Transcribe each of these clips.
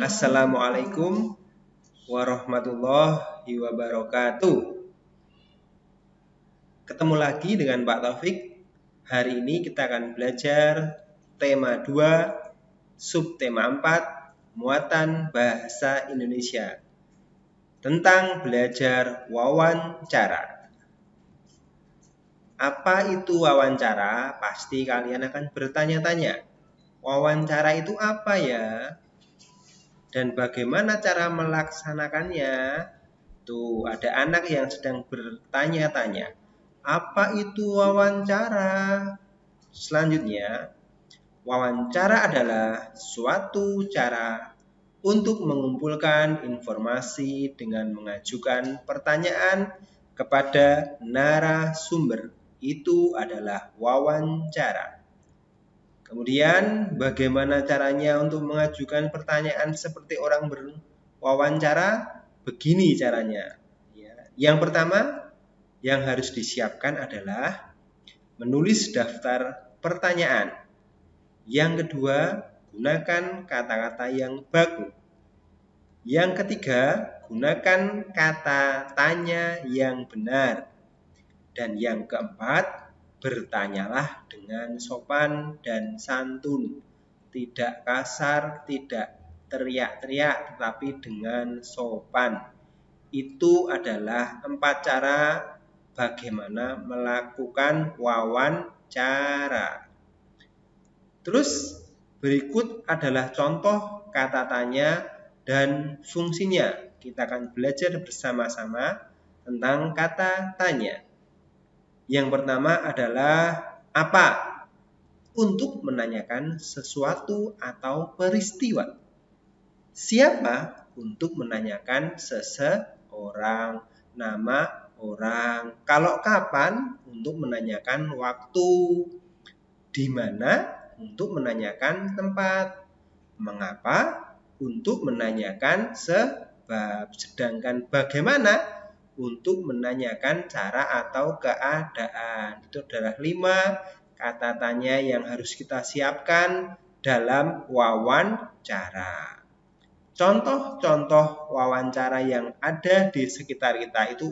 Assalamualaikum warahmatullahi wabarakatuh. Ketemu lagi dengan Pak Taufik. Hari ini kita akan belajar tema 2, subtema 4, muatan bahasa Indonesia. Tentang belajar wawancara. Apa itu wawancara? Pasti kalian akan bertanya-tanya. Wawancara itu apa ya? Dan bagaimana cara melaksanakannya? Tuh, ada anak yang sedang bertanya-tanya. Apa itu wawancara? Selanjutnya, wawancara adalah suatu cara untuk mengumpulkan informasi dengan mengajukan pertanyaan kepada narasumber. Itu adalah wawancara. Kemudian bagaimana caranya untuk mengajukan pertanyaan seperti orang berwawancara? Begini caranya. Yang pertama yang harus disiapkan adalah menulis daftar pertanyaan. Yang kedua, gunakan kata-kata yang baku. Yang ketiga, gunakan kata tanya yang benar. Dan yang keempat, bertanyalah dengan sopan dan santun, tidak kasar, tidak teriak-teriak, tetapi dengan sopan. Itu adalah 4 cara bagaimana melakukan wawancara. Terus berikut adalah contoh kata tanya dan fungsinya. Kita akan belajar bersama-sama tentang kata tanya. Yang pertama adalah apa? Untuk menanyakan sesuatu atau peristiwa. Siapa? Untuk menanyakan seseorang, nama orang. Kalau kapan? Untuk menanyakan waktu. Di mana? Untuk menanyakan tempat. Mengapa? Untuk menanyakan sebab. Sedangkan bagaimana? Untuk menanyakan cara atau keadaan. Itu adalah 5 kata tanya yang harus kita siapkan dalam wawancara. Contoh-contoh wawancara yang ada di sekitar kita itu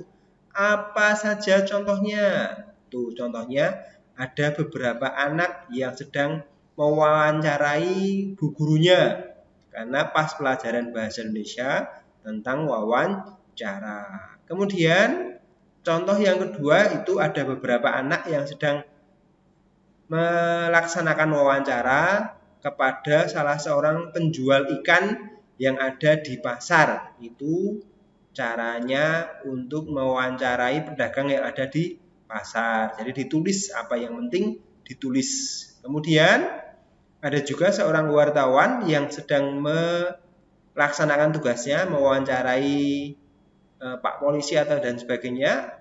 apa saja contohnya? Tuh contohnya ada beberapa anak yang sedang mewawancarai bu gurunya karena pas pelajaran bahasa Indonesia tentang wawancara. Kemudian contoh yang kedua itu ada beberapa anak yang sedang melaksanakan wawancara kepada salah seorang penjual ikan yang ada di pasar. Itu caranya untuk mewawancarai pedagang yang ada di pasar. Jadi ditulis apa yang penting ditulis. Kemudian ada juga seorang wartawan yang sedang melaksanakan tugasnya mewawancarai Pak Polisi atau dan sebagainya.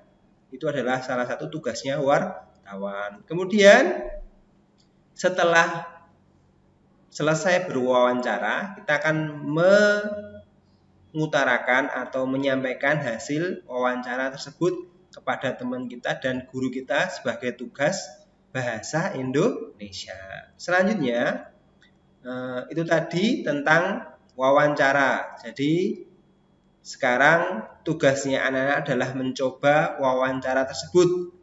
Itu adalah salah satu tugasnya wartawan. Kemudian setelah selesai berwawancara, kita akan mengutarakan atau menyampaikan hasil wawancara tersebut kepada teman kita dan guru kita sebagai tugas bahasa Indonesia. Selanjutnya, itu tadi tentang wawancara. Jadi sekarang tugasnya anak-anak adalah mencoba wawancara tersebut.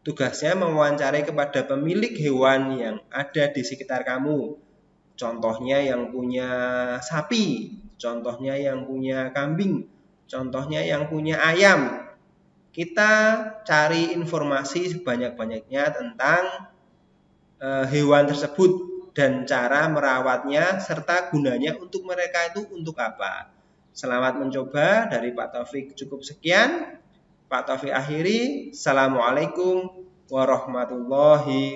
Tugasnya mewawancarai kepada pemilik hewan yang ada di sekitar kamu. Contohnya yang punya sapi, contohnya yang punya kambing, contohnya yang punya ayam. Kita cari informasi sebanyak-banyaknya tentang hewan tersebut dan cara merawatnya serta gunanya untuk mereka itu untuk apa. Selamat mencoba. Dari Pak Taufik cukup sekian. Pak Taufik akhiri. Assalamualaikum warahmatullahi